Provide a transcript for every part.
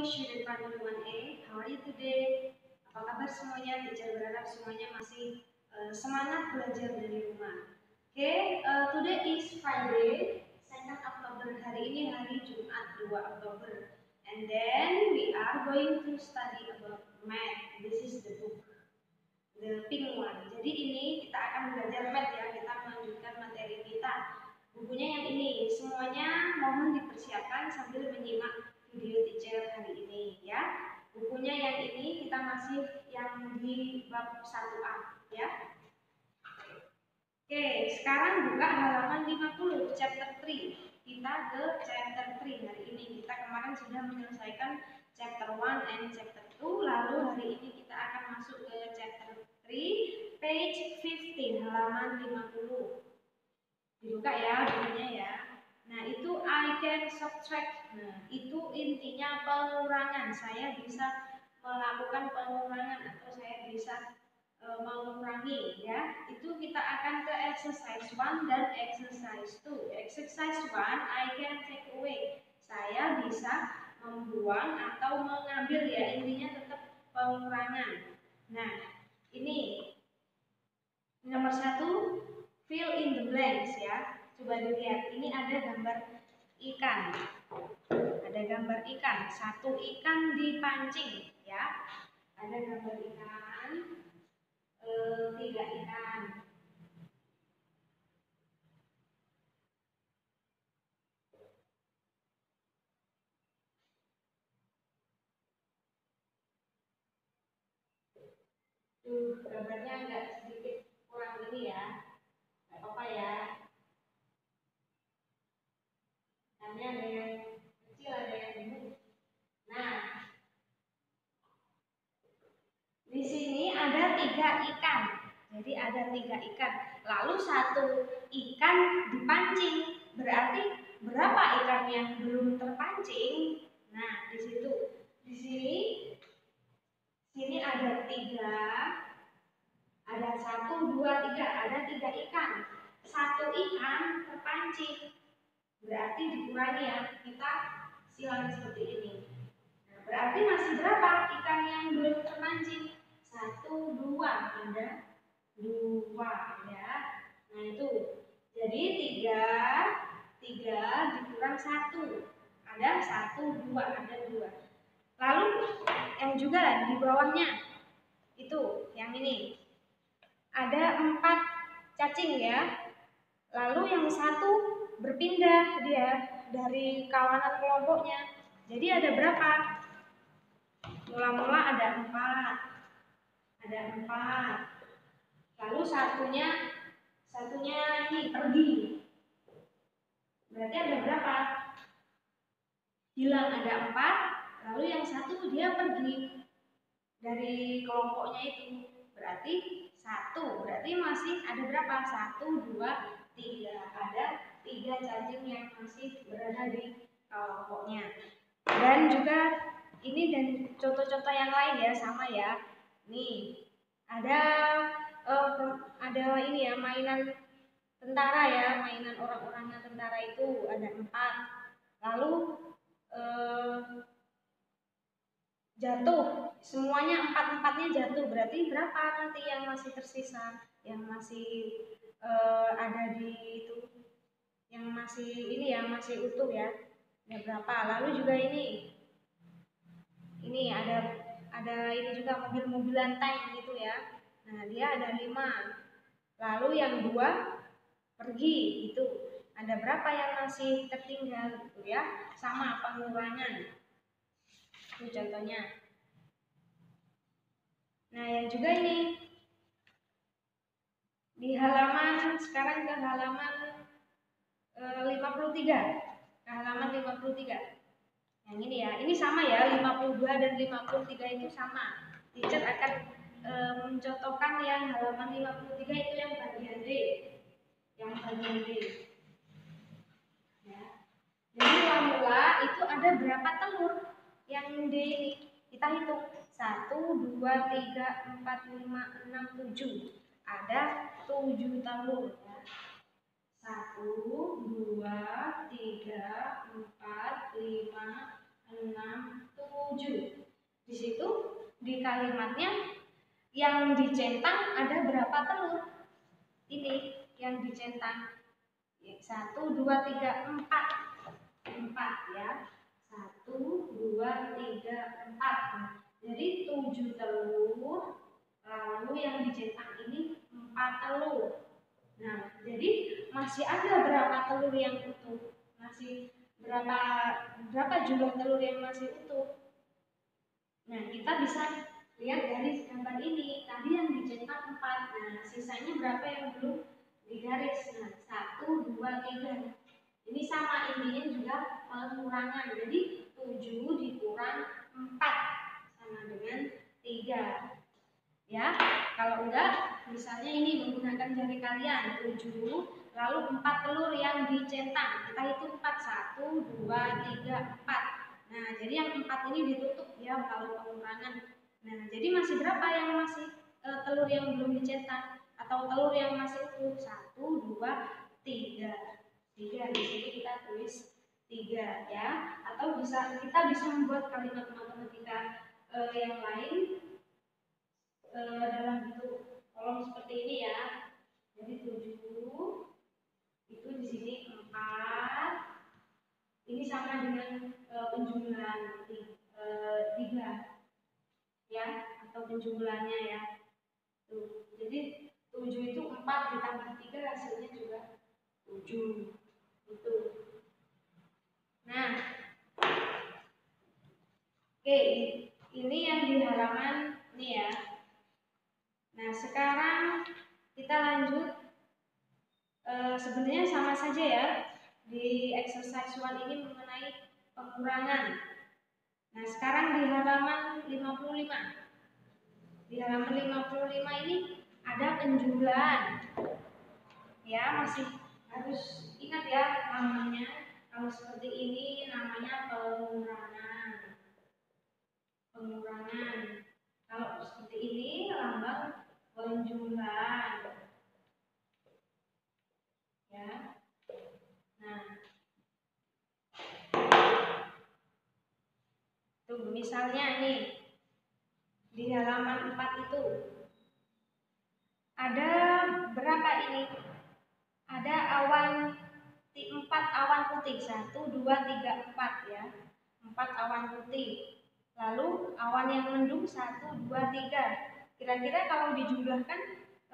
student Family 1A. How are you today? Apa kabar semuanya? Teacher berharap semuanya masih semangat belajar dari rumah. Today is Friday, 2 October. Hari ini hari Jumat 2 Oktober. And then we are going to study about math. This is the book, the pink one. Jadi ini kita akan belajar math ya. Kita melanjutkan materi kita. Bukunya yang ini. Semuanya mohon dipersiapkan sambil menyimak video teacher hari ini ya. Bukunya yang ini kita masih yang di bab 1A ya. Oke, sekarang buka halaman 50 chapter 3. Kita ke chapter 3 hari ini. Kita kemarin sudah menyelesaikan chapter 1 and chapter 2. Lalu hari ini kita akan masuk ke chapter 3, page 15, halaman 50. Dibuka ya bukunya ya. Nah, itu I can subtract. Nah, itu intinya pengurangan. Saya bisa melakukan pengurangan atau saya bisa mengurangi ya. Itu kita akan ke exercise 1 dan exercise 2. Exercise 1 I can take away. Saya bisa membuang atau mengambil ya, intinya tetap pengurangan. Nah, ini nomor 1, fill in the blanks ya. Coba dilihat, ini ada gambar ikan. Ada gambar ikan, satu ikan dipancing ya. Ada gambar ikan, 3 ikan. Gambarnya agak sedikit kurang ini ya. Gak apa-apa ya. Ikannya ada yang kecil, ada yang gemuk. Nah, di sini ada 3 ikan. Jadi ada 3 ikan. Lalu 1 ikan dipancing. Berarti berapa ikan yang belum terpancing? Nah, di situ. Di sini ada 3. Ada 1, 2, 3. Ada 3 ikan. 1 ikan terpancing. Berarti dikurangi ya. Kita silang seperti ini. Nah, berarti masih berapa ikan yang belum terpancing? 1, 2, ada 2 ya. Nah itu, jadi 3 dikurang 1, ada 1, 2, ada 2. Lalu yang juga di bawahnya itu, yang ini ada 4 cacing ya. Lalu yang 1 berpindah dia dari kawanan kelompoknya. Jadi ada berapa? Mula-mula ada 4. Ada 4. Lalu satunya ini pergi. Berarti ada berapa? Hilang ada 4. Lalu yang 1 dia pergi dari kelompoknya itu. Berarti 1. Berarti masih ada berapa? 1, 2, 3. Ada 3 cacing yang masih berada di kelompoknya. Dan juga ini dan contoh-contoh yang lain ya, sama ya. Nih, ada ini ya, mainan tentara ya, mainan orang-orangnya tentara itu ada 4. Lalu jatuh, semuanya 4-4-nya jatuh. Berarti berapa nanti yang masih tersisa, yang masih ada di itu, yang masih ini ya, masih utuh ya. Ada berapa? Lalu juga ini ada ini juga mobil-mobilan tank gitu ya. Nah, dia ada 5. Lalu yang 2 pergi itu. Ada berapa yang masih tertinggal gitu ya? Sama pengurangan. Itu contohnya. Nah, yang juga ini di halaman, sekarang ke halaman 53. Ke halaman 53. Yang ini ya, ini sama ya, 52 dan 53 itu sama. Teacher akan mencontohkan yang halaman 53 itu yang bagian D. Yang bagian D. Ya. Jadi mula-mula itu ada berapa telur yang D ini? Kita hitung. 1, 2, 3, 4, 5, 6, 7. Ada 7 telur ya. 1, 2, 3, 4, 5, 6, 7. Di situ di kalimatnya yang dicentang ada berapa telur? Ini yang dicentang 1, 2, 3, 4 ya. 1, 2, 3, 4. Jadi 7 telur, lalu yang dicentang ini 4 telur. Nah, jadi masih ada berapa telur yang utuh? Masih berapa jumlah telur yang masih utuh? Nah, kita bisa lihat dari gambar ini. Tadi yang dicetak 4. Nah, sisanya berapa yang belum digaris? Nah, 1, 2, 3. Ini sama, intinya juga pengurangan. Jadi 7 dikurang 4 sama dengan 3. Ya, kalau enggak, misalnya ini menggunakan jari kalian 7, lalu 4 telur yang dicentang. Kita hitung 4, 1, 2, 3, 4. Nah, jadi yang 4 ini ditutup ya kalau pengurangan. Nah, jadi masih berapa yang masih telur yang belum dicetak atau telur yang masih utuh? 1, 2, 3. 3 di sini kita tulis 3 ya. Atau kita bisa membuat kalimat matematika yang lain dalam bentuk kolom seperti ini ya. Jadi 7 itu di sini 4. Ini sama dengan penjumlahan 3 ya, atau penjumlahannya ya. Tuh. Jadi 7 itu 4 ditambah 3 hasilnya juga 7. Itu. Nah, oke, ini yang di halaman nih ya. Nah, sekarang kita lanjut. Sebenarnya sama saja ya. Di exercise 1 ini mengenai pengurangan. Nah, sekarang di halaman 55. Di halaman 55 ini ada penjumlahan. Ya, masih harus ingat ya namanya. Kalau seperti ini namanya pengurangan. Pengurangan. Kalau seperti ini lambang penjumlahan. Ya. Nah, tuh misalnya nih di halaman 4 itu ada berapa ini? Ada awan 4 awan putih, 1, 2, 3, 4 ya. 4 awan putih. Lalu awan yang mendung 1, 2, 3. Kira-kira kalau dijumlahkan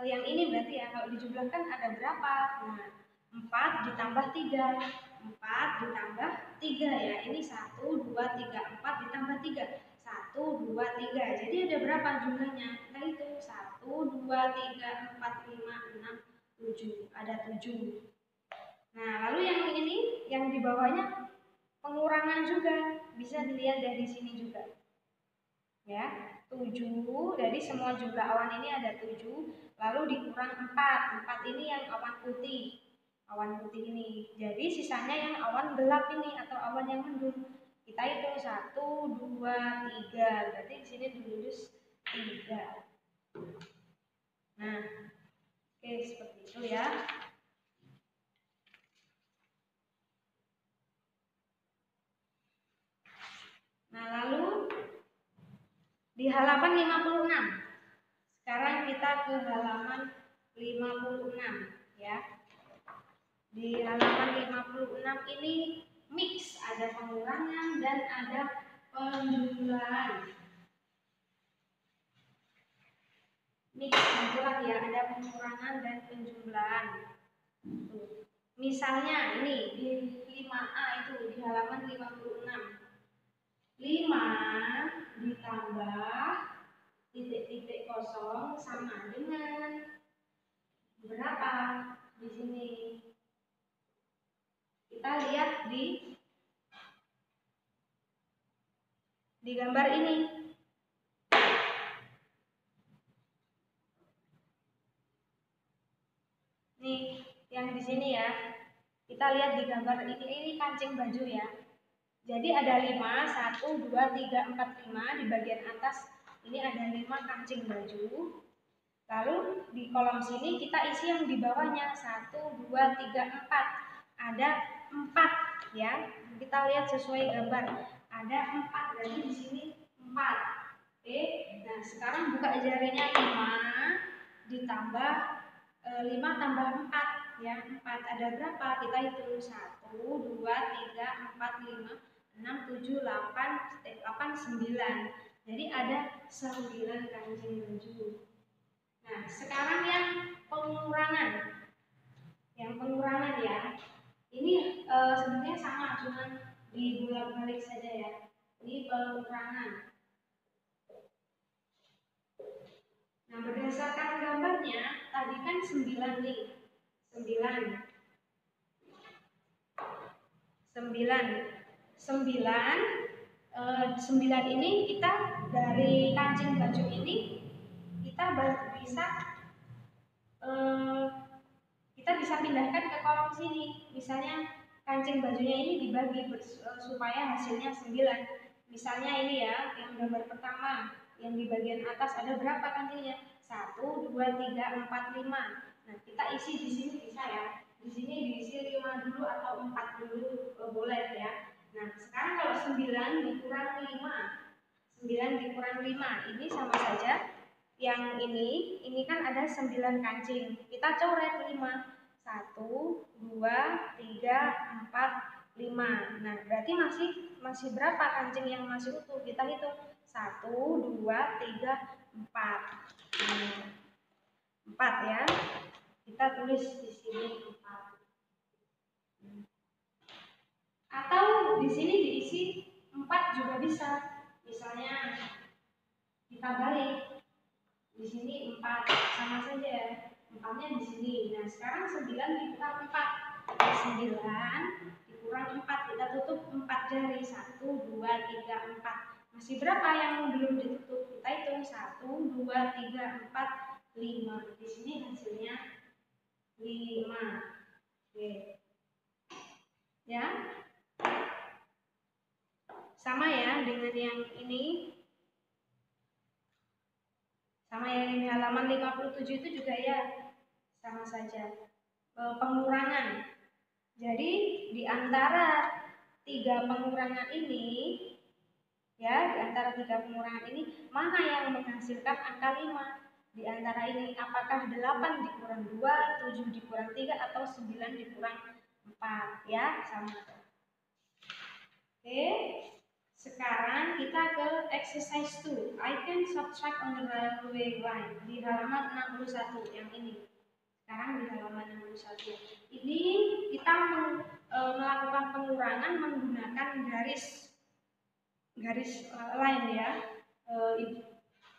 yang ini berarti ya, kalau dijumlahkan ada berapa? Nah, 4 ditambah 3. 4 ditambah 3 ya. Ini 1, 2, 3, 4 ditambah 3. 1, 2, 3. Jadi ada berapa jumlahnya? Kita hitung 1, 2, 3, 4, 5, 6, 7. Ada 7. Nah, lalu yang ini, yang di bawahnya pengurangan juga. Bisa dilihat dari sini juga. Ya, 7. Dari semua jumlah awan ini ada 7. Lalu dikurang 4. 4 ini yang awan putih. Awan putih ini. Jadi sisanya yang awan gelap ini atau awan yang mendung. Kita hitung 1, 2, 3. Berarti di sini ditulis 3. Nah, oke seperti itu ya. Nah, lalu di halaman 56. Sekarang kita ke halaman 56 ya. Di halaman 56 ini mix, ada pengurangan dan ada penjumlahan. Mix campuran ya, ada pengurangan dan penjumlahan. Misalnya ini di 5A itu di halaman 56. 5 ditambah titik-titik kosong sama dengan berapa di sini? Kita lihat di gambar ini. Nih, yang di sini ya. Kita lihat di gambar ini kancing baju ya. Jadi ada 5, 1, 2, 3, 4, 5 di bagian atas ini ada 5 kancing baju. Lalu di kolom sini kita isi yang di bawahnya 1, 2, 3, 4. Ada 4 ya. Kita lihat sesuai gambar. Ada 4, berarti di sini jarinya 5 ditambah 5 tambah 4 ya, 4 ada berapa? Kita hitung 1, 2, 3, 4, 5, 6, 7, 8, 9. Jadi ada 9 kancing baju. Nah, sekarang yang pengurangan. Yang pengurangan ya. Ini sebenarnya sama, cuma dibolak-balik saja ya. Ini pengurangan. Nah, berdasarkan gambarnya, tadi kan 9 nih. 9 ini kita dari kancing baju ini kita bisa pindahkan ke kolom sini. Misalnya kancing bajunya ini dibagi supaya hasilnya 9. Misalnya ini ya, yang gambar pertama, yang di bagian atas ada berapa kancingnya? 1, 2, 3, 4, 5. Nah, kita isi di sini bisa ya. Di sini diisi 5 dulu atau 4 dulu boleh ya. Nah, sekarang kalau 9 dikurang 5. 9 dikurang 5 ini sama saja. Yang ini kan ada 9 kancing. Kita coret 5. 1, 2, 3, 4, 5. Nah, berarti masih berapa kancing yang masih utuh? Kita hitung 1, 2, 3, 4. 4 ya. Kita tulis di sini 4. Atau di sini diisi 4 juga bisa. Misalnya kita balik. Di sini 4 sama saja. 4-nya di sini. Nah, sekarang 9 dikurang 4. 9 dikurang 4, kita tutup 4 jari. 1, 2, 3, 4. Masih berapa yang belum ditutup? Kita hitung 1, 2, 3, 4, 5. Di sini hasilnya 5. Oke. Ya. Sama ya dengan yang ini. Sama yang ini halaman 57 itu juga ya. Sama saja. Pengurangan. Jadi di antara 3 pengurangan ini ya, di antara 3 pengurangan ini mana yang menghasilkan angka 5? Di antara ini apakah 8 dikurang 2, 7 dikurang 3 atau 9 dikurang 4 ya, sama. Oke. Sekarang kita ke exercise 2. I can subtract on the railway line di halaman 61 yang ini. Sekarang di halaman 61. Ini kita melakukan pengurangan menggunakan garis line ya.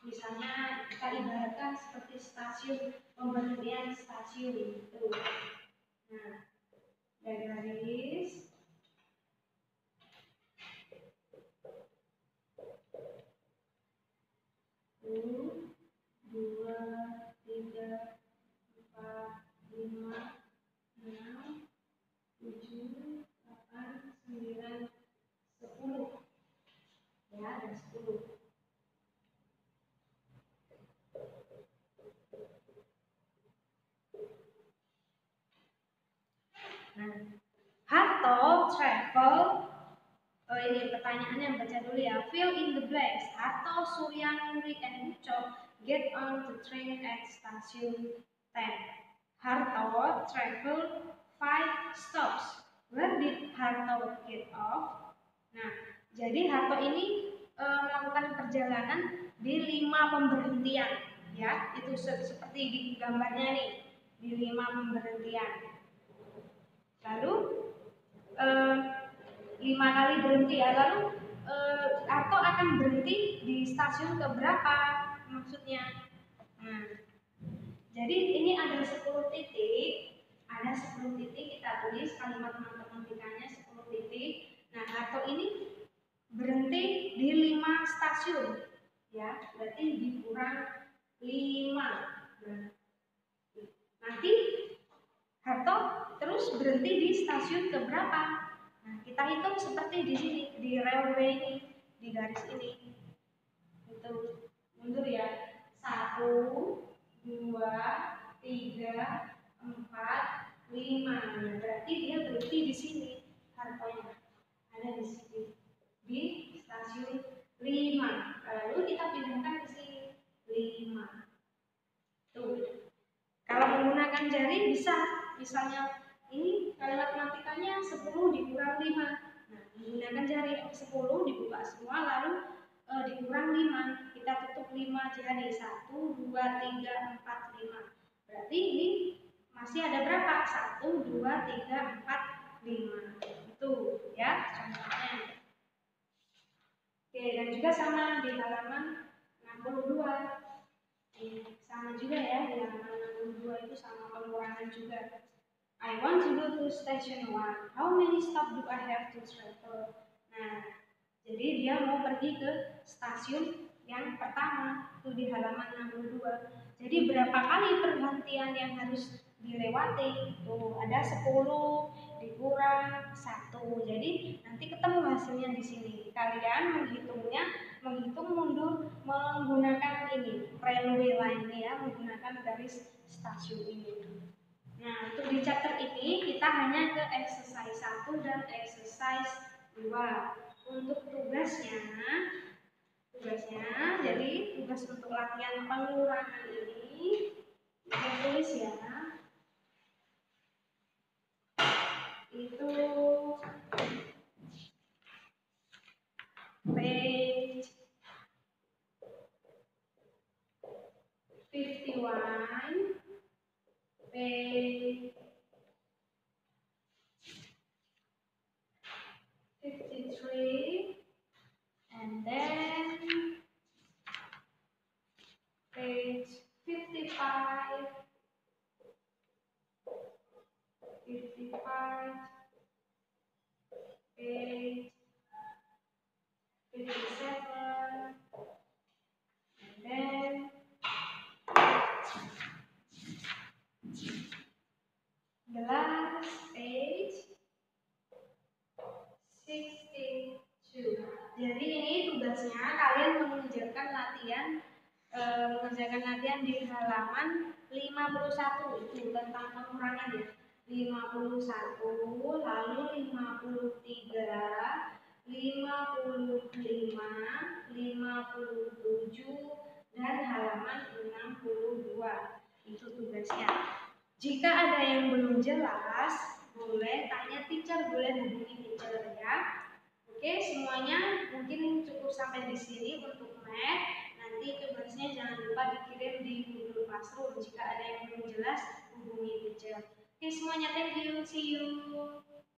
Misalnya kita ibaratkan seperti stasiun, pemberhentian stasiun itu. Nah, dari garis 1, 2, 3, 4, 5, 6, 7, 8, 9, 10 ya, ada 10. Nah, Harto travel, ini pertanyaannya baca dulu ya. Fill in the blanks. Harto, Surya, Nuri, and Ucok get on the train at station 10. Harto travel 5 stops. Where did Harto get off? Nah, jadi Harto ini melakukan perjalanan di 5 pemberhentian ya. Itu seperti di gambarnya nih, di 5 pemberhentian. Lalu 5 kali berhenti ya. Lalu Harto akan berhenti di stasiun keberapa maksudnya? Nah, jadi ini ada 10 titik. Ada 10 titik, kita tulis kalimat matematikanya 10 titik. Nah, Harto ini berhenti di 5 stasiun ya, berarti dikurang 5. Nanti Harto terus berhenti di stasiun keberapa? Nah, kita hitung seperti di sini, di railway ini, di garis ini. Itu mundur ya. 1, 2, 3, 4, 5. Nah, berarti dia berhenti di sini. Hartonya ada di sini, di stasiun 5. Lalu kita pindahkan ke sini 5. pelajari bisa, misalnya ini kalimat matematikanya 10 dikurang 5. Nah, menggunakan jari 10 dibuka semua lalu dikurang 5, kita tutup 5 jari 1, 2, 3, 4, 5. Berarti ini masih ada berapa? 1, 2, 3, 4, 5. Itu ya contohnya. Oke, dan juga sama di halaman 62. Sama juga ya, di halaman 62 itu sama pengurangan juga. I want to go to station 1. How many stop do I have to travel? Nah, jadi dia mau pergi ke stasiun yang pertama, itu di halaman 62. Jadi berapa kali perhentian yang harus dilewati? Tuh, ada 10 dikurang 1. Jadi nanti ketemu hasilnya di sini. Kalian menghitung mundur menggunakan ini, railway line ini ya, menggunakan garis stasiun ini. Nah, untuk di chapter ini kita hanya ke exercise 1 dan exercise 2. Untuk tugasnya, jadi tugas untuk latihan pengurangan ini kita tulis ya. Itu page 51, page 53, and then page 55, 55, page 57, and then the last page 62. Jadi ini tugasnya kalian mengerjakan latihan di halaman 51 itu tentang pengurangan ya. 51, lalu 53, 55, 57 dan halaman 62. Itu tugasnya. Jika ada yang belum jelas, boleh tanya teacher, boleh hubungi teacher ya. Oke, semuanya mungkin cukup sampai di sini untuk math. Nanti tugasnya jangan lupa dikirim di Google Classroom. Jika ada yang belum jelas, hubungi teacher. Oke, semuanya thank you. See you.